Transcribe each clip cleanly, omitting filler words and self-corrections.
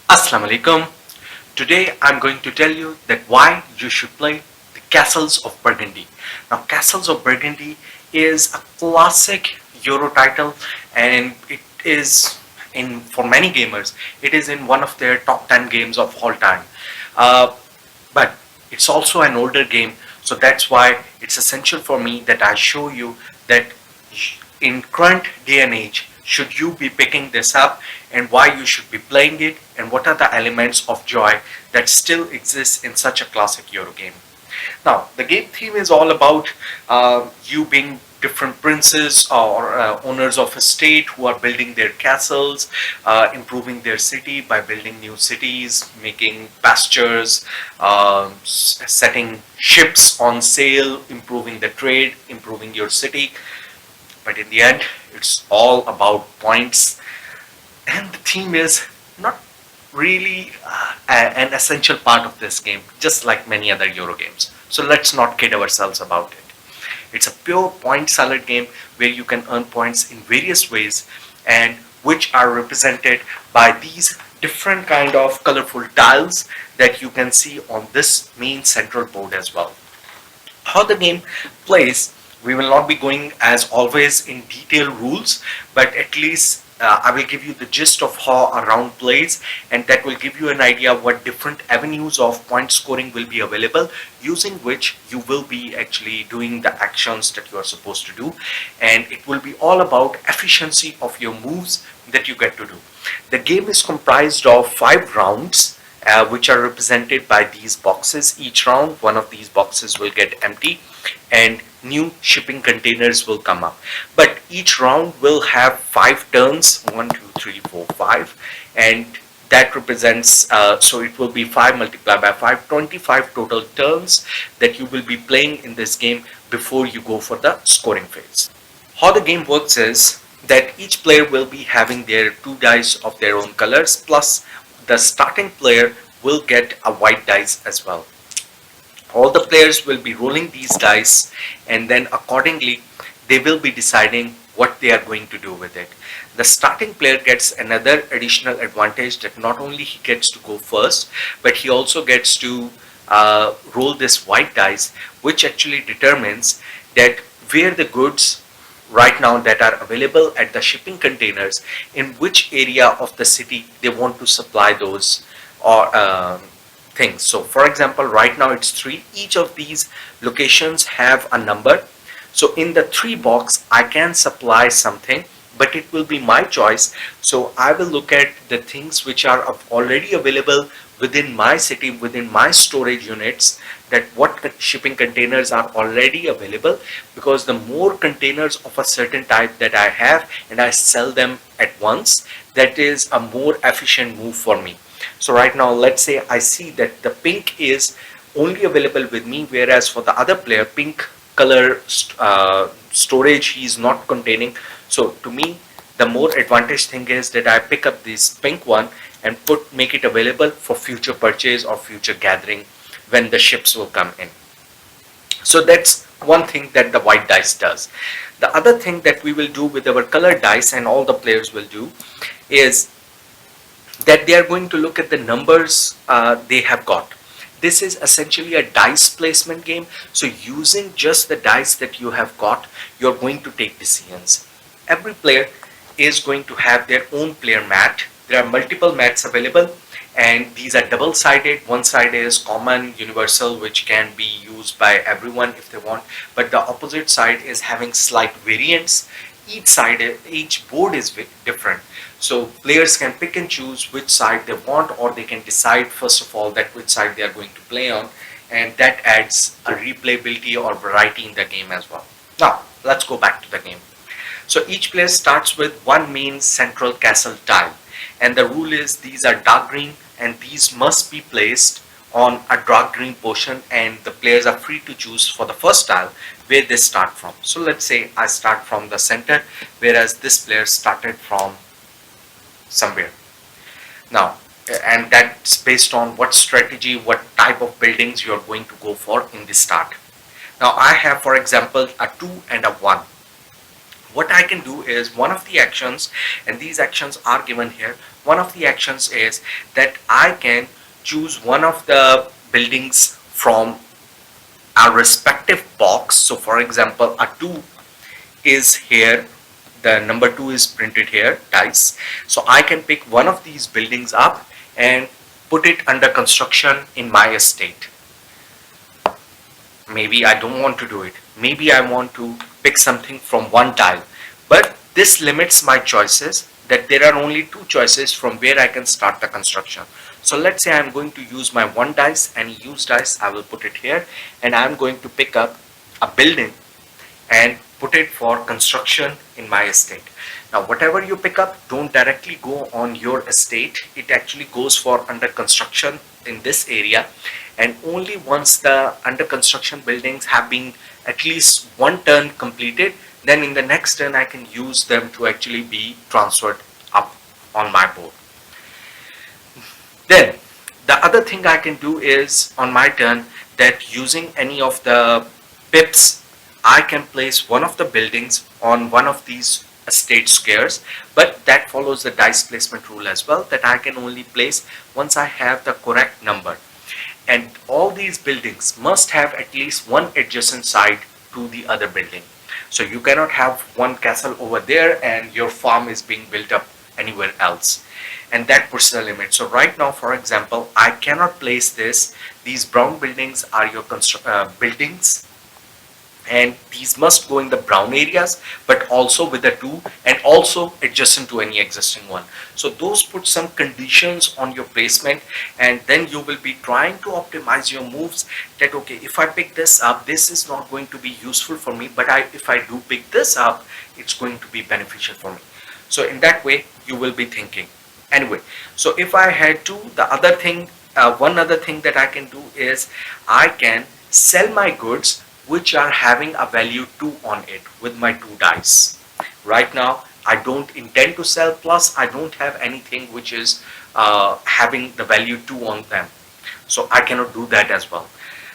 Assalamu alaikum. Today I'm going to tell you that why you should play the Castles of Burgundy. Now Castles of Burgundy is a classic Euro title and it is in for many gamers it is in one of their top 10 games of all time. Uh, but it's also an older game, so that's why it's essential for me that I show you that in current day and age should you be picking this up and why you should be playing it and what are the elements of joy that still exist in such a classic Euro game. Now, the game theme is all about you being different princes or owners of a state who are building their castles, improving their city by building new cities, making pastures, setting ships on sail, improving the trade, improving your city. But in the end, it's all about points, and the theme is not really an essential part of this game, just like many other Euro games. So let's not kid ourselves about it. It's a pure point salad game where you can earn points in various ways and which are represented by these different kind of colorful tiles that you can see on this main central board as well. How the game plays, we will not be going as always in detailed rules, but at least I will give you the gist of how a round plays, and that will give you an idea what different avenues of point scoring will be available, using which you will be actually doing the actions that you are supposed to do, and it will be all about efficiency of your moves that you get to do. The game is comprised of 5 rounds, which are represented by these boxes. Each round, one of these boxes will get empty and new shipping containers will come up. But each round will have 5 turns, 1, 2, 3, 4, 5, and that represents, so it will be 5 multiplied by 5, 25 total turns that you will be playing in this game before you go for the scoring phase. How the game works is that each player will be having their 2 dice of their own colors, plus the starting player will get a white dice as well. All the players will be rolling these dice, and then accordingly they will be deciding what they are going to do with it. The starting player gets another additional advantage that not only he gets to go first, but he also gets to roll this white dice, which actually determines that where the goods right now that are available at the shipping containers, in which area of the city they want to supply those or things. So for example, right now it's 3. Each of these locations have a number. So in the 3 box, I can supply something, but it will be my choice. So I will look at the things which are already available within my city, within my storage units, that what shipping containers are already available, because the more containers of a certain type that I have and I sell them at once, that is a more efficient move for me. So right now, let's say I see that the pink is only available with me, whereas for the other player, pink color storage he is not containing. So to me, the more advantage thing is that I pick up this pink one and make it available for future purchase or future gathering when the ships will come in. So that's one thing that the white dice does. The other thing that we will do with our colored dice, and all the players will do, is that they are going to look at the numbers they have got. This is essentially a dice placement game. So using just the dice that you have got, you're going to take decisions. Every player is going to have their own player mat. There are multiple mats available, and these are double-sided. One side is common, universal, which can be used by everyone if they want, but the opposite side is having slight variants. Each board is different. So players can pick and choose which side they want, or they can decide first of all that which side they are going to play on, and that adds a replayability or variety in the game as well. Now let's go back to the game. So each player starts with one main central castle tile, and the rule is these are dark green and these must be placed on a dark green portion, and the players are free to choose for the first tile where they start from. So let's say I start from the center, whereas this player started from somewhere. Now, and that's based on what strategy, what type of buildings you're going to go for in the start. Now I have, for example, a 2 and a 1. What I can do is one of the actions, and these actions are given here. One of the actions is that I can choose one of the buildings from our respective box. So for example, a 2 is here, the number 2 is printed here, dice. So I can pick one of these buildings up and put it under construction in my estate. Maybe I don't want to do it. Maybe I want to pick something from one tile. But this limits my choices, that there are only two choices from where I can start the construction. So let's say I'm going to use my one dice, and use dice, I will put it here, and I'm going to pick up a building and put it for construction in my estate. Now whatever you pick up, don't directly go on your estate. It actually goes for under construction in this area, and only once the under construction buildings have been at least one turn completed, then in the next turn I can use them to actually be transferred up on my board. Then the other thing I can do is on my turn, that using any of the pips, I can place one of the buildings on one of these estate squares, but that follows the dice placement rule as well, that I can only place once I have the correct number. And all these buildings must have at least one adjacent side to the other building. So you cannot have one castle over there and your farm is being built up anywhere else. And that puts the limit. So right now, for example, I cannot place this. These brown buildings are your buildings, and these must go in the brown areas, but also with the 2 and also adjacent to any existing one. So those put some conditions on your placement, and then you will be trying to optimize your moves, that okay, if I pick this up, this is not going to be useful for me, but if I do pick this up, it's going to be beneficial for me. So in that way you will be thinking. Anyway, so if I had to, the other thing, one other thing that I can do is I can sell my goods which are having a value 2 on it with my 2 dice. Right now I don't intend to sell, plus I don't have anything which is having the value 2 on them, so I cannot do that as well.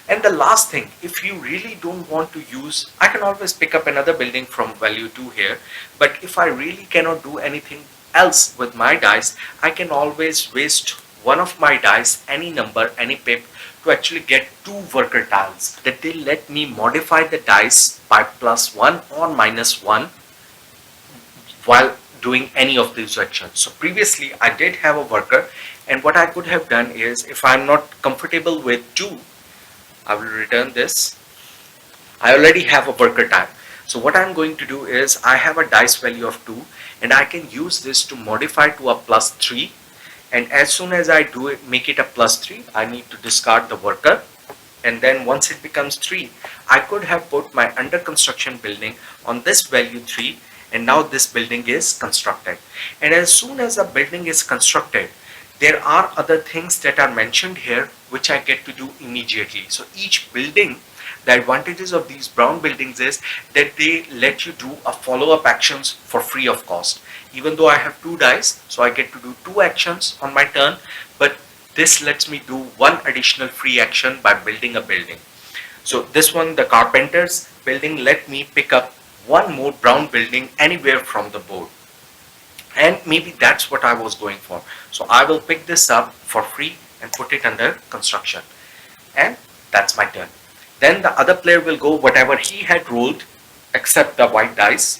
And the last thing, if you really don't want to use, I can always pick up another building from value 2 here, but if I really cannot do anything else with my dice, I can always waste one of my dice, any number, any pip, to actually get 2 worker tiles, that they let me modify the dice by +1 or -1 while doing any of these actions. So previously I did have a worker, and what I could have done is, if I'm not comfortable with 2, I will return this. I already have a worker tile. So what I'm going to do is, I have a dice value of 2, and I can use this to modify to a +3. And as soon as I do it, make it a +3, I need to discard the worker. And then once it becomes 3, I could have put my under construction building on this value 3, and now this building is constructed. And as soon as a building is constructed, there are other things that are mentioned here which I get to do immediately. So each building, the advantages of these brown buildings is that they let you do a follow-up actions for free of cost. Even though I have 2 dice, so I get to do 2 actions on my turn, but this lets me do 1 additional free action by building a building. So this one, the carpenter's building, let me pick up 1 more brown building anywhere from the board. And maybe that's what I was going for. So I will pick this up for free and put it under construction. And that's my turn. Then the other player will go whatever he had rolled except the white dice.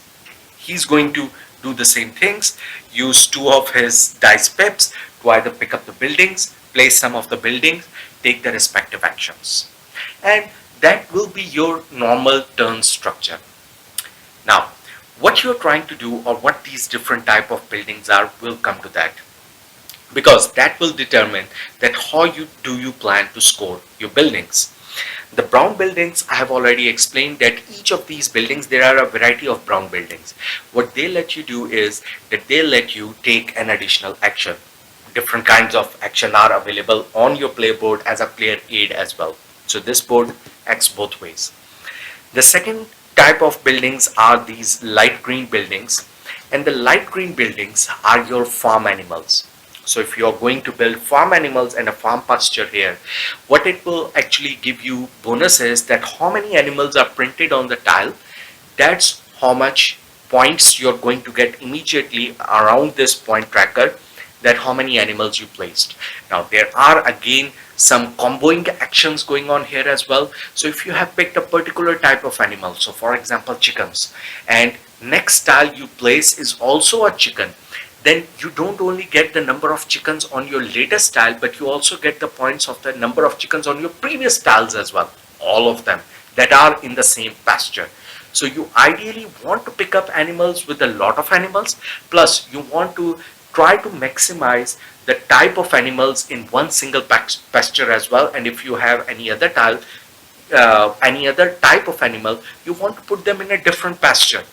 He's going to do the same things, use 2 of his dice pips to either pick up the buildings, place some of the buildings, take the respective actions. And that will be your normal turn structure. Now, what you're trying to do, or what these different type of buildings are, will come to that, because that will determine that how you plan to score your buildings. The brown buildings, I have already explained that each of these buildings, there are a variety of brown buildings. What they let you do is that they let you take an additional action. Different kinds of action are available on your playboard as a player aid as well. So this board acts both ways. The second type of buildings are these light green buildings, and the light green buildings are your farm animals. So if you are going to build farm animals and a farm pasture here, what it will actually give you bonus is that how many animals are printed on the tile, that's how much points you're going to get immediately around this point tracker, that how many animals you placed. Now there are again some comboing actions going on here as well. So if you have picked a particular type of animal, so for example chickens, and next tile you place is also a chicken, then you don't only get the number of chickens on your latest tile, but you also get the points of the number of chickens on your previous tiles as well, all of them that are in the same pasture. So you ideally want to pick up animals with a lot of animals, plus you want to try to maximize the type of animals in one single pasture as well. And if you have any other tile, any other type of animal, you want to put them in a different pasture.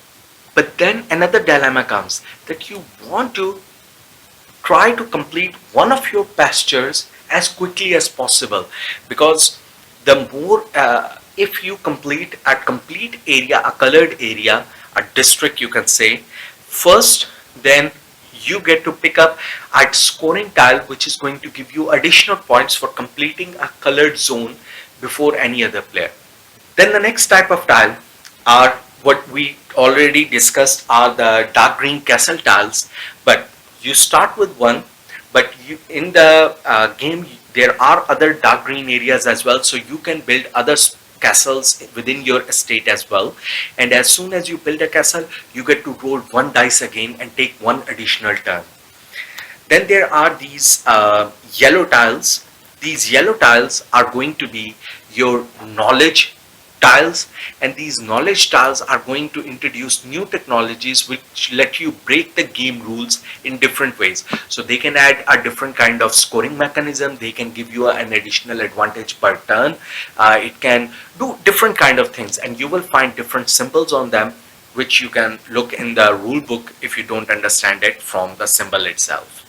But then another dilemma comes that you want to try to complete one of your pastures as quickly as possible, because the more if you complete a complete area, a colored area, a district you can say first, then you get to pick up a scoring tile which is going to give you additional points for completing a colored zone before any other player. Then the next type of tile are what we already discussed, are the dark green castle tiles. But you start with one, but you in the game there are other dark green areas as well, so you can build other castles within your estate as well. And as soon as you build a castle, you get to roll one dice again and take one additional turn. Then there are these yellow tiles. These yellow tiles are going to be your knowledge tiles, and these knowledge tiles are going to introduce new technologies which let you break the game rules in different ways. So they can add a different kind of scoring mechanism, they can give you an additional advantage per turn, it can do different kind of things, and you will find different symbols on them which you can look in the rule book if you don't understand it from the symbol itself.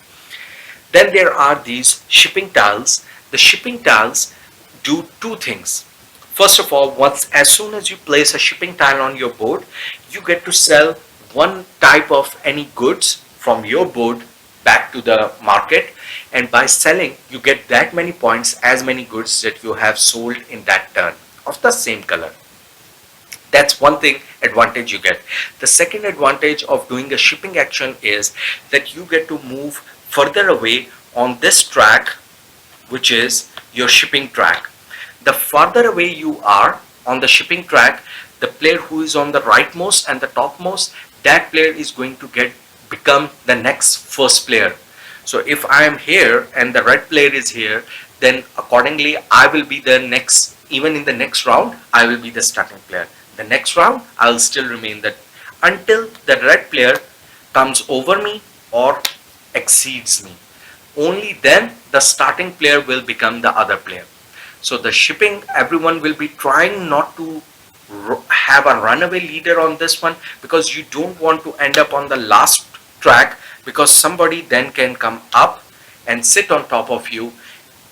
Then there are these shipping tiles. The shipping tiles do two things. First of all, as soon as you place a shipping tile on your board, you get to sell one type of any goods from your board back to the market, and by selling you get that many points as many goods that you have sold in that turn of the same color. That's one thing advantage you get. The second advantage of doing a shipping action is that you get to move further away on this track, which is your shipping track. The farther away you are on the shipping track, the player who is on the rightmost and the topmost, that player is going to become the next first player. So if I am here and the red player is here, then accordingly I will be the next, even in the next round I will be the starting player. The next round I will still remain that until the red player comes over me or exceeds me. Only then the starting player will become the other player. So the shipping, everyone will be trying not to have a runaway leader on this one, because you don't want to end up on the last track, because somebody then can come up and sit on top of you,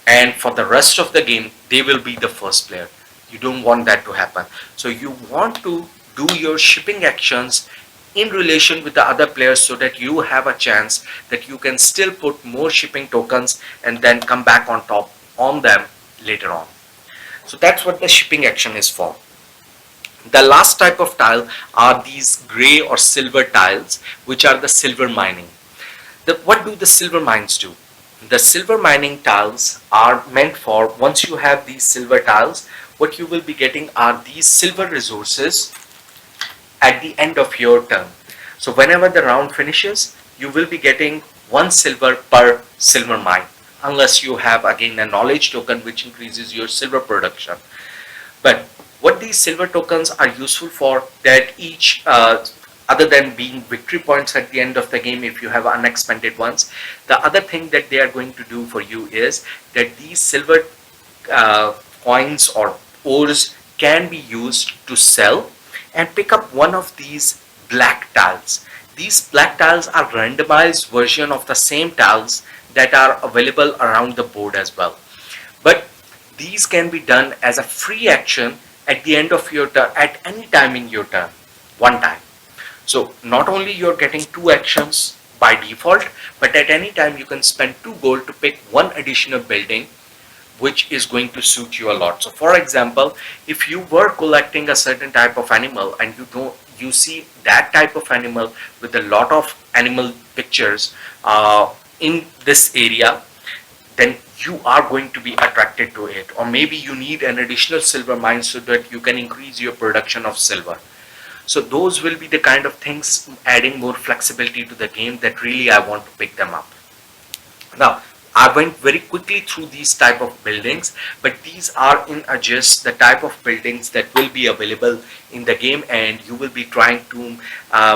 and for the rest of the game they will be the first player. You don't want that to happen. So you want to do your shipping actions in relation with the other players so that you have a chance that you can still put more shipping tokens and then come back on top on them later on. So that's what the shipping action is for. The last type of tile are these gray or silver tiles, which are the silver mining. What do the silver mines do? The silver mining tiles are meant for, once you have these silver tiles, what you will be getting are these silver resources at the end of your turn. So whenever the round finishes, you will be getting 1 silver per silver mine, unless you have again a knowledge token which increases your silver production. But what these silver tokens are useful for, that each other than being victory points at the end of the game if you have unexpended ones, the other thing that they are going to do for you is that these silver coins or ores can be used to sell and pick up one of these black tiles. These black tiles are randomized version of the same tiles that are available around the board as well. But these can be done as a free action at the end of your turn, at any time in your turn, one time. So not only you're getting 2 actions by default, but at any time you can spend 2 gold to pick one additional building which is going to suit you a lot. So for example, if you were collecting a certain type of animal and you see that type of animal with a lot of animal pictures in this area, then you are going to be attracted to it. Or maybe you need an additional silver mine so that you can increase your production of silver. So those will be the kind of things adding more flexibility to the game that really I want to pick them up. Now, I went very quickly through these type of buildings, but these are in just the type of buildings that will be available in the game, and you will be trying to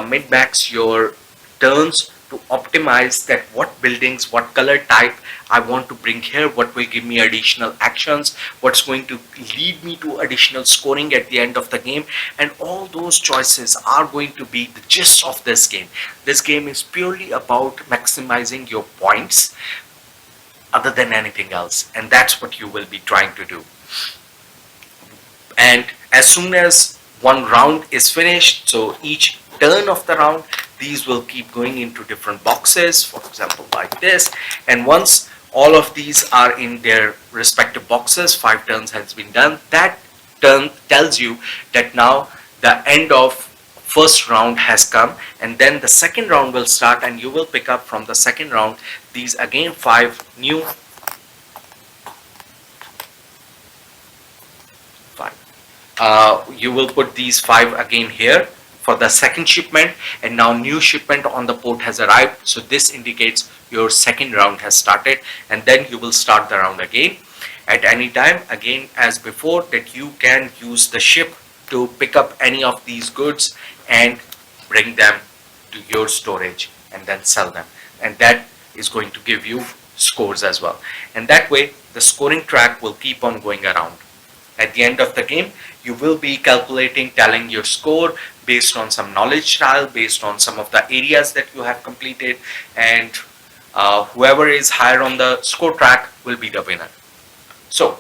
min-max your turns to optimize that what buildings, what color type I want to bring here, what will give me additional actions, what's going to lead me to additional scoring at the end of the game, and all those choices are going to be the gist of this game. This game is purely about maximizing your points other than anything else, and that's what you will be trying to do. And as soon as one round is finished, so each turn of the round, these will keep going into different boxes, for example like this, and once all of these are in their respective boxes, 5 turns has been done, that turn tells you that now the end of first round has come, and then the second round will start, and you will pick up from the second round these again 5 new 5. You will put these 5 again here for the second shipment, and now new shipment on the port has arrived, so this indicates your second round has started, and then you will start the round again at any time, again as before, that you can use the ship to pick up any of these goods and bring them to your storage and then sell them, and that is going to give you scores as well, and that way the scoring track will keep on going around. At the end of the game, you will be calculating, telling your score based on some knowledge tile, based on some of the areas that you have completed, and whoever is higher on the score track will be the winner. So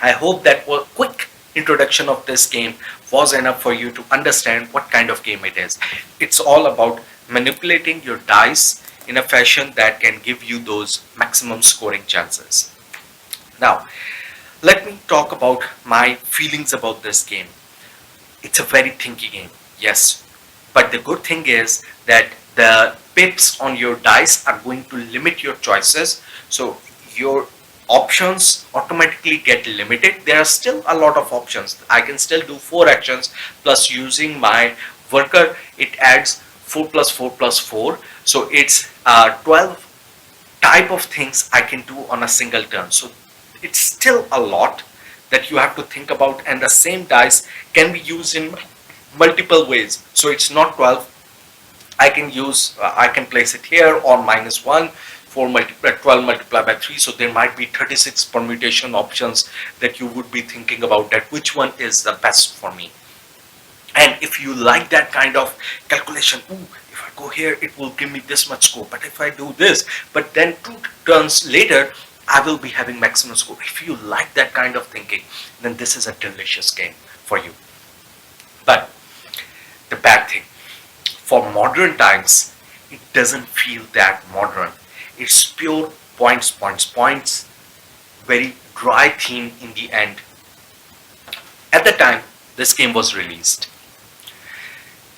I hope that a quick introduction of this game was enough for you to understand what kind of game it is. It's all about manipulating your dice in a fashion that can give you those maximum scoring chances. Now, let me talk about my feelings about this game. It's a very thinky game, yes, but the good thing is that the pips on your dice are going to limit your choices, so your options automatically get limited. There are still a lot of options. I can still do 4 actions, plus using my worker it adds 4 plus 4 plus 4, so it's 12 type of things I can do on a single turn. So it's still a lot that you have to think about, and the same dice can be used in multiple ways. So it's not 12. I can place it here on -1 for 12 multiplied by 3, so there might be 36 permutation options that you would be thinking about, that which one is the best for me. And if you like that kind of calculation, if I go here it will give me this much score, but if I do this, but then 2 turns later I will be having maximum score. If you like that kind of thinking, then this is a delicious game for you. But the bad thing, for modern times, it doesn't feel that modern. It's pure points, points, points, very dry theme in the end. At the time this game was released,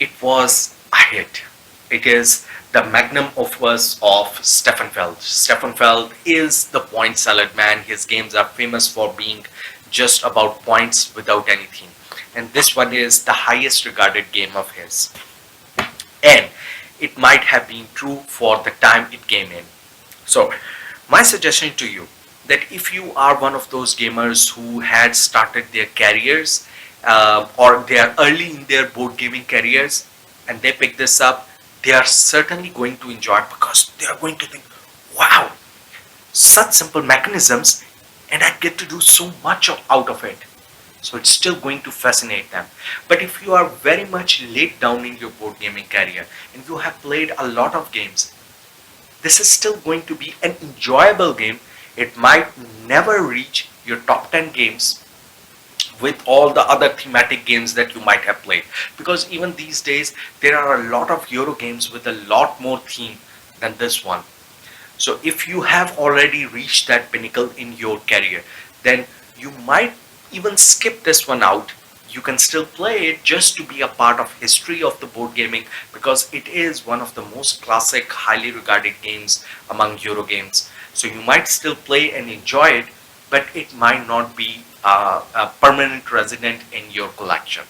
it was a hit. It is the magnum opus of Stephan Feld. Stephan Feld is the point salad man. His games are famous for being just about points without anything. And this one is the highest regarded game of his. And it might have been true for the time it came in. So my suggestion to you, that if you are one of those gamers who had started their careers or they are early in their board gaming careers and they pick this up, they are certainly going to enjoy it, because they are going to think, wow, such simple mechanisms and I get to do so much out of it. So it's still going to fascinate them. But if you are very much late down in your board gaming career and you have played a lot of games, this is still going to be an enjoyable game. It might never reach your top 10 games with all the other thematic games that you might have played, because even these days there are a lot of Euro games with a lot more theme than this one. So if you have already reached that pinnacle in your career, then you might even skip this one out. you can still play it just to be a part of history of the board gaming, because it is one of the most classic, highly regarded games among Euro games. So you might still play and enjoy it, but it might not be a permanent resident in your collection.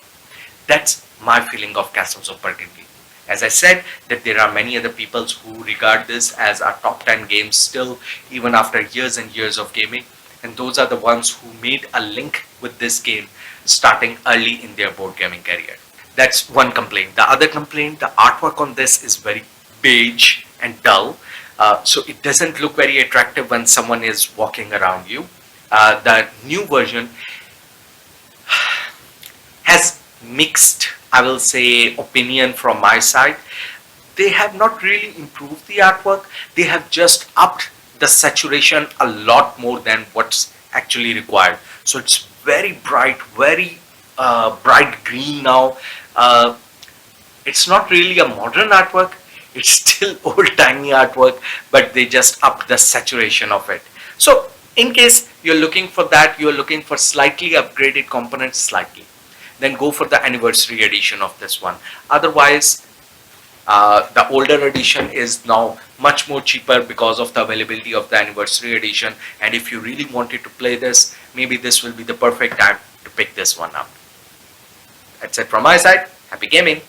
That's my feeling of Castles of Burgundy. As I said, that there are many other people who regard this as a top 10 game still, even after years and years of gaming. And those are the ones who made a link with this game starting early in their board gaming career. That's one complaint. The other complaint, the artwork on this is very beige and dull. So it doesn't look very attractive when someone is walking around you. The new version has mixed, I will say, opinion from my side. They have not really improved the artwork. They have just upped the saturation a lot more than what's actually required. So it's very bright, very bright green now. Uh, it's not really a modern artwork. It's still old-timey artwork, but they just upped the saturation of it. So in case you're looking for that, you're looking for slightly upgraded components, slightly, then go for the anniversary edition of this one. Otherwise, the older edition is now much more cheaper because of the availability of the anniversary edition. And if you really wanted to play this, maybe this will be the perfect time to pick this one up. That's it from my side. Happy gaming!